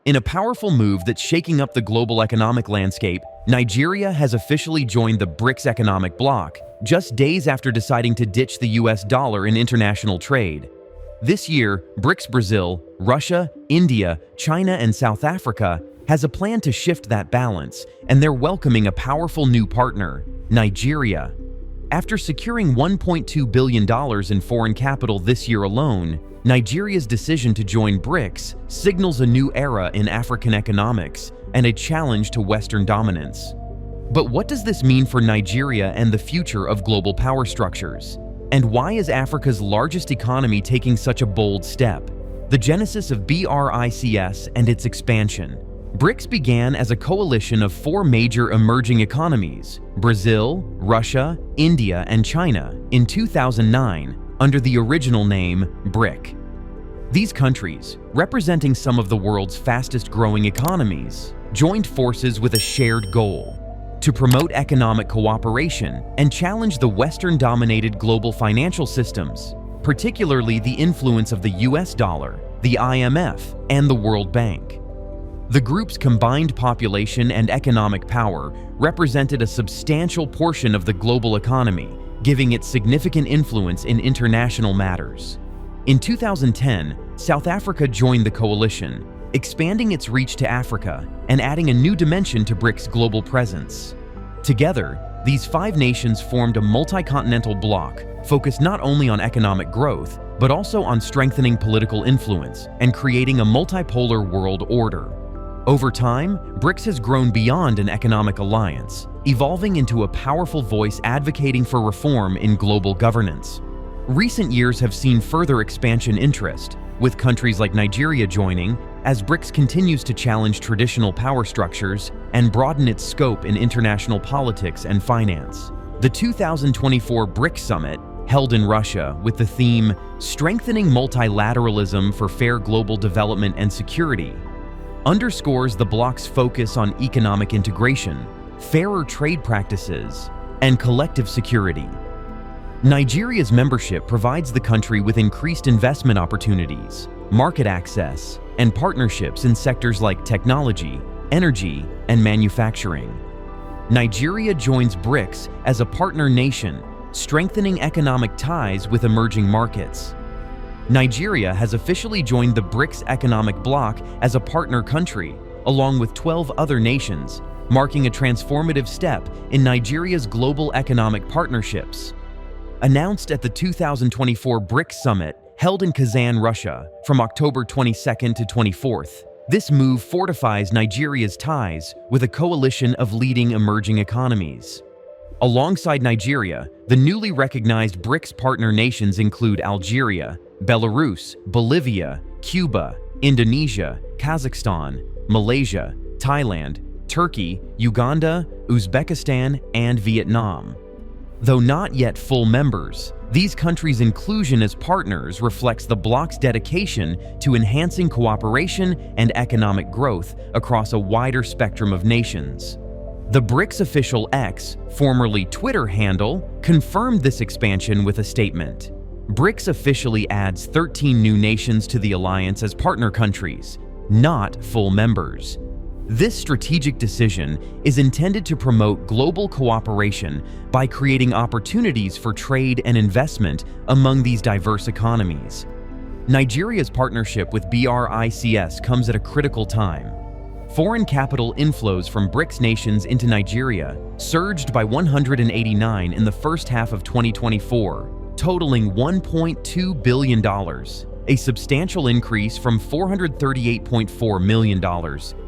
In a powerful move that's shaking up the global economic landscape, Nigeria has officially joined the BRICS economic bloc, just days after deciding to ditch the US dollar in international trade. This year, BRICS Brazil, Russia, India, China, and South Africa has a plan to shift that balance, and they're welcoming a powerful new partner, Nigeria. After securing $1.2 billion in foreign capital this year alone, Nigeria's decision to join BRICS signals a new era in African economics and a challenge to Western dominance. But what does this mean for Nigeria and the future of global power structures? And why is Africa's largest economy taking such a bold step? The genesis of BRICS and its expansion. BRICS began as a coalition of four major emerging economies: Brazil, Russia, India, and China, in 2009, under the original name BRIC. These countries, representing some of the world's fastest-growing economies, joined forces with a shared goal: to promote economic cooperation and challenge the Western-dominated global financial systems, particularly the influence of the US dollar, the IMF, and the World Bank. The group's combined population and economic power represented a substantial portion of the global economy, giving it significant influence in international matters. In 2010, South Africa joined the coalition, expanding its reach to Africa and adding a new dimension to BRICS' global presence. Together, these five nations formed a multi-continental bloc focused not only on economic growth, but also on strengthening political influence and creating a multipolar world order. Over time, BRICS has grown beyond an economic alliance, evolving into a powerful voice advocating for reform in global governance. Recent years have seen further expansion interest, with countries like Nigeria joining, as BRICS continues to challenge traditional power structures and broaden its scope in international politics and finance. The 2024 BRICS Summit, held in Russia with the theme "Strengthening Multilateralism for Fair Global Development and Security," underscores the bloc's focus on economic integration, fairer trade practices, and collective security. Nigeria's membership provides the country with increased investment opportunities, market access, and partnerships in sectors like technology, energy, and manufacturing. Nigeria joins BRICS as a partner nation, strengthening economic ties with emerging markets. Nigeria has officially joined the BRICS economic bloc as a partner country, along with 12 other nations, marking a transformative step in Nigeria's global economic partnerships. Announced at the 2024 BRICS Summit, held in Kazan, Russia, from October 22nd to 24th, this move fortifies Nigeria's ties with a coalition of leading emerging economies. Alongside Nigeria, the newly recognized BRICS partner nations include Algeria, Belarus, Bolivia, Cuba, Indonesia, Kazakhstan, Malaysia, Thailand, Turkey, Uganda, Uzbekistan, and Vietnam. Though not yet full members, these countries' inclusion as partners reflects the bloc's dedication to enhancing cooperation and economic growth across a wider spectrum of nations. The BRICS official X, formerly Twitter handle, confirmed this expansion with a statement. BRICS officially adds 13 new nations to the alliance as partner countries, not full members. This strategic decision is intended to promote global cooperation by creating opportunities for trade and investment among these diverse economies. Nigeria's partnership with BRICS comes at a critical time. Foreign capital inflows from BRICS nations into Nigeria surged by 189 in the first half of 2024, totaling $1.2 billion, a substantial increase from $438.4 million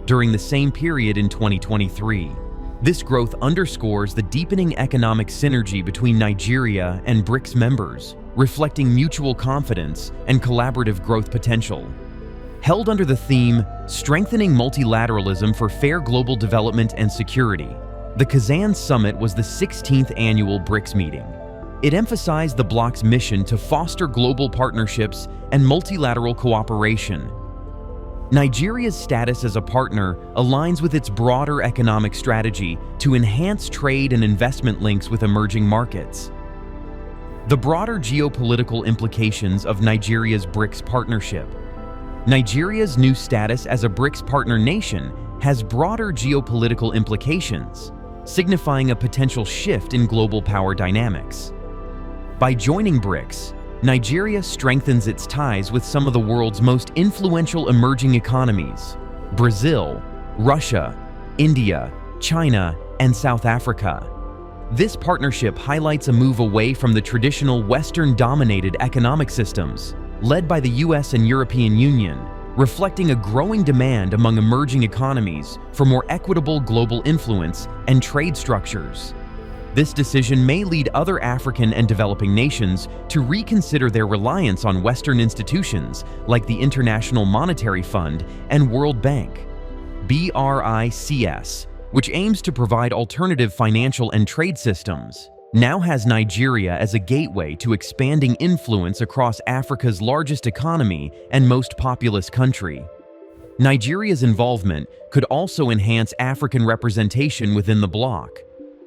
during the same period in 2023. This growth underscores the deepening economic synergy between Nigeria and BRICS members, reflecting mutual confidence and collaborative growth potential. Held under the theme, "Strengthening Multilateralism for Fair Global Development and Security," the Kazan Summit was the 16th annual BRICS meeting. It emphasized the bloc's mission to foster global partnerships and multilateral cooperation. Nigeria's status as a partner aligns with its broader economic strategy to enhance trade and investment links with emerging markets. The broader geopolitical implications of Nigeria's BRICS partnership. Nigeria's new status as a BRICS partner nation has broader geopolitical implications, signifying a potential shift in global power dynamics. By joining BRICS, Nigeria strengthens its ties with some of the world's most influential emerging economies: Brazil, Russia, India, China, and South Africa. This partnership highlights a move away from the traditional Western-dominated economic systems, led by the US and European Union, reflecting a growing demand among emerging economies for more equitable global influence and trade structures. This decision may lead other African and developing nations to reconsider their reliance on Western institutions like the International Monetary Fund and World Bank. BRICS, which aims to provide alternative financial and trade systems, now has Nigeria as a gateway to expanding influence across Africa's largest economy and most populous country. Nigeria's involvement could also enhance African representation within the bloc,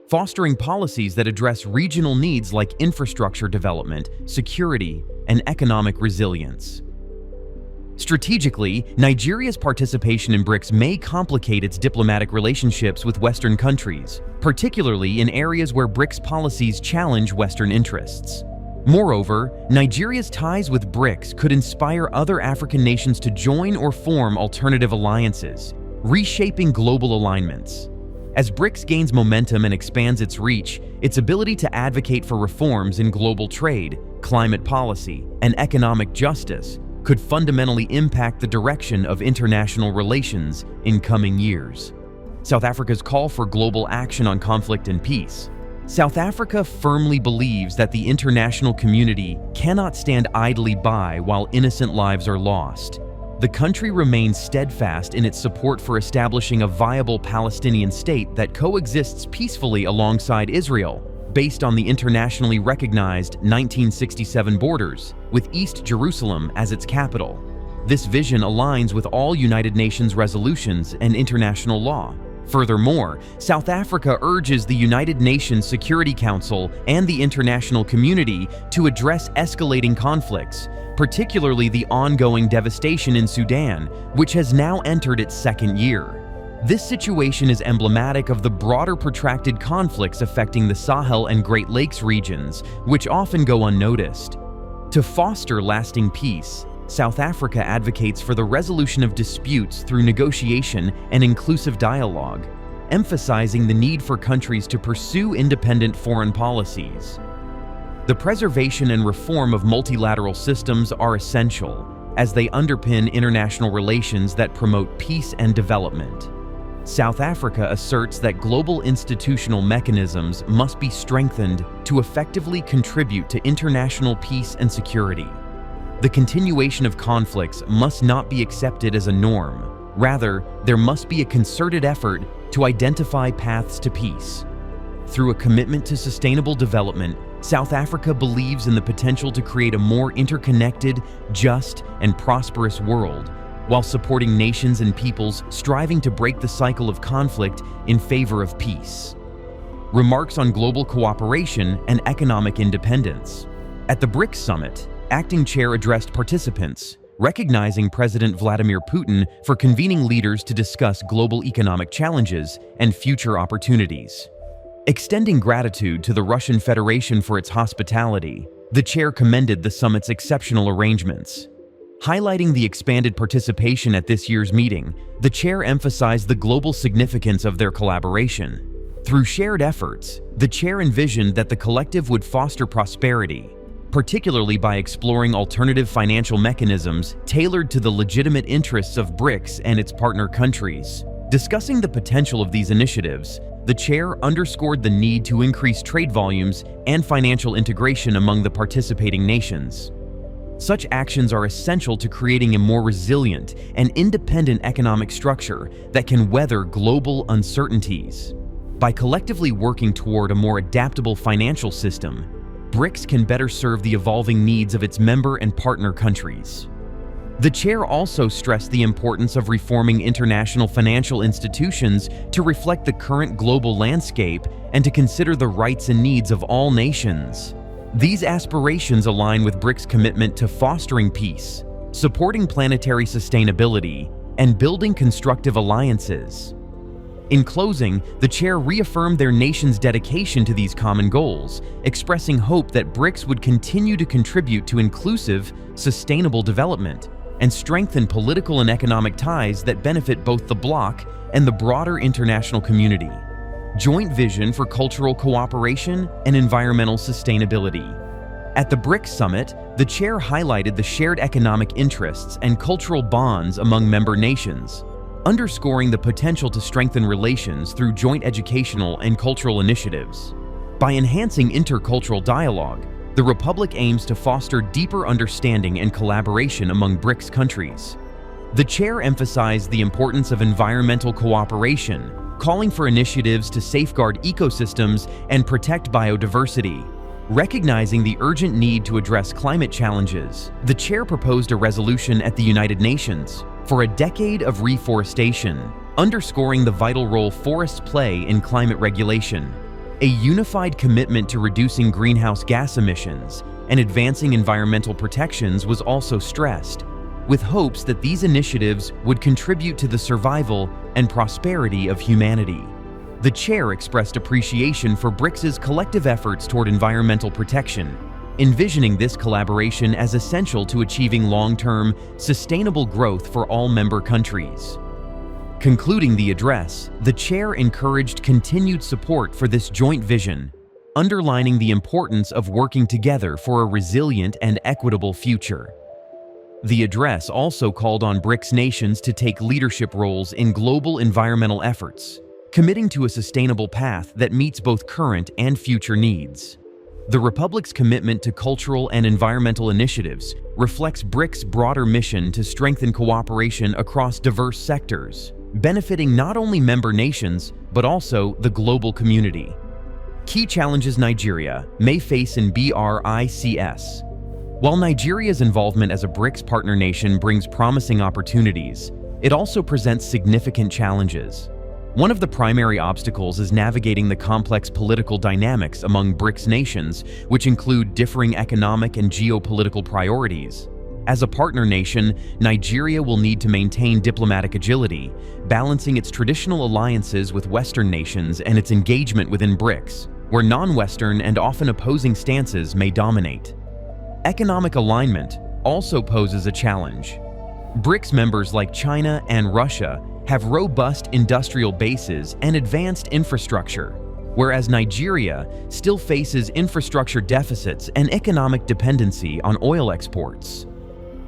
fostering policies that address regional needs like infrastructure development, security, and economic resilience. Strategically, Nigeria's participation in BRICS may complicate its diplomatic relationships with Western countries, particularly in areas where BRICS policies challenge Western interests. Moreover, Nigeria's ties with BRICS could inspire other African nations to join or form alternative alliances, reshaping global alignments. As BRICS gains momentum and expands its reach, its ability to advocate for reforms in global trade, climate policy, and economic justice could fundamentally impact the direction of international relations in coming years. South Africa's call for global action on conflict and peace. South Africa firmly believes that the international community cannot stand idly by while innocent lives are lost. The country remains steadfast in its support for establishing a viable Palestinian state that coexists peacefully alongside Israel, based on the internationally recognized 1967 borders, with East Jerusalem as its capital. This vision aligns with all United Nations resolutions and international law. Furthermore, South Africa urges the United Nations Security Council and the international community to address escalating conflicts, particularly the ongoing devastation in Sudan, which has now entered its second year. This situation is emblematic of the broader protracted conflicts affecting the Sahel and Great Lakes regions, which often go unnoticed. To foster lasting peace, South Africa advocates for the resolution of disputes through negotiation and inclusive dialogue, emphasizing the need for countries to pursue independent foreign policies. The preservation and reform of multilateral systems are essential, as they underpin international relations that promote peace and development. South Africa asserts that global institutional mechanisms must be strengthened to effectively contribute to international peace and security. The continuation of conflicts must not be accepted as a norm. Rather, there must be a concerted effort to identify paths to peace. Through a commitment to sustainable development, South Africa believes in the potential to create a more interconnected, just, and prosperous world, while supporting nations and peoples striving to break the cycle of conflict in favor of peace. Remarks on global cooperation and economic independence. At the BRICS summit, Acting Chair addressed participants, recognizing President Vladimir Putin for convening leaders to discuss global economic challenges and future opportunities. Extending gratitude to the Russian Federation for its hospitality, the chair commended the summit's exceptional arrangements. Highlighting the expanded participation at this year's meeting, the chair emphasized the global significance of their collaboration. Through shared efforts, the chair envisioned that the collective would foster prosperity, particularly by exploring alternative financial mechanisms tailored to the legitimate interests of BRICS and its partner countries. Discussing the potential of these initiatives, the chair underscored the need to increase trade volumes and financial integration among the participating nations. Such actions are essential to creating a more resilient and independent economic structure that can weather global uncertainties. By collectively working toward a more adaptable financial system, BRICS can better serve the evolving needs of its member and partner countries. The chair also stressed the importance of reforming international financial institutions to reflect the current global landscape and to consider the rights and needs of all nations. These aspirations align with BRICS' commitment to fostering peace, supporting planetary sustainability, and building constructive alliances. In closing, the chair reaffirmed their nation's dedication to these common goals, expressing hope that BRICS would continue to contribute to inclusive, sustainable development and strengthen political and economic ties that benefit both the bloc and the broader international community. Joint vision for cultural cooperation and environmental sustainability. At the BRICS summit, the chair highlighted the shared economic interests and cultural bonds among member nations, underscoring the potential to strengthen relations through joint educational and cultural initiatives. By enhancing intercultural dialogue, the Republic aims to foster deeper understanding and collaboration among BRICS countries. The chair emphasized the importance of environmental cooperation, calling for initiatives to safeguard ecosystems and protect biodiversity. Recognizing the urgent need to address climate challenges, the chair proposed a resolution at the United Nations for a decade of reforestation, underscoring the vital role forests play in climate regulation. A unified commitment to reducing greenhouse gas emissions and advancing environmental protections was also stressed, with hopes that these initiatives would contribute to the survival and prosperity of humanity. The chair expressed appreciation for BRICS's collective efforts toward environmental protection, envisioning this collaboration as essential to achieving long-term, sustainable growth for all member countries. Concluding the address, the chair encouraged continued support for this joint vision, underlining the importance of working together for a resilient and equitable future. The address also called on BRICS nations to take leadership roles in global environmental efforts, committing to a sustainable path that meets both current and future needs. The Republic's commitment to cultural and environmental initiatives reflects BRICS' broader mission to strengthen cooperation across diverse sectors, benefiting not only member nations, but also the global community. Key challenges Nigeria may face in BRICS. While Nigeria's involvement as a BRICS partner nation brings promising opportunities, it also presents significant challenges. One of the primary obstacles is navigating the complex political dynamics among BRICS nations, which include differing economic and geopolitical priorities. As a partner nation, Nigeria will need to maintain diplomatic agility, balancing its traditional alliances with Western nations and its engagement within BRICS, where non-Western and often opposing stances may dominate. Economic alignment also poses a challenge. BRICS members like China and Russia have robust industrial bases and advanced infrastructure, whereas Nigeria still faces infrastructure deficits and economic dependency on oil exports.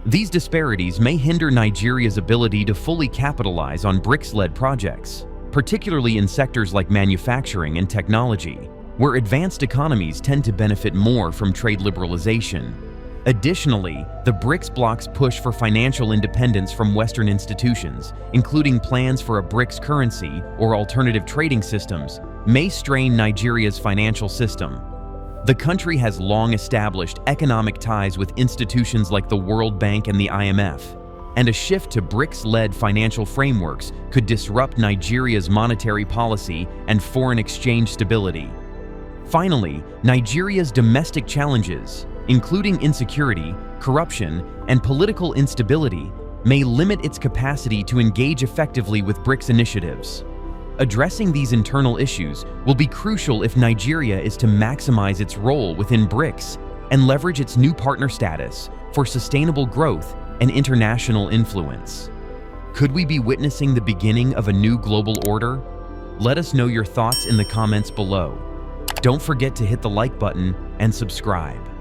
These disparities may hinder Nigeria's ability to fully capitalize on BRICS-led projects, particularly in sectors like manufacturing and technology, where advanced economies tend to benefit more from trade liberalization. Additionally, the BRICS bloc's push for financial independence from Western institutions, including plans for a BRICS currency or alternative trading systems, may strain Nigeria's financial system. The country has long established economic ties with institutions like the World Bank and the IMF, and a shift to BRICS-led financial frameworks could disrupt Nigeria's monetary policy and foreign exchange stability. Finally, Nigeria's domestic challenges, including insecurity, corruption, and political instability, may limit its capacity to engage effectively with BRICS initiatives. Addressing these internal issues will be crucial if Nigeria is to maximize its role within BRICS and leverage its new partner status for sustainable growth and international influence. Could we be witnessing the beginning of a new global order? Let us know your thoughts in the comments below. Don't forget to hit the like button and subscribe.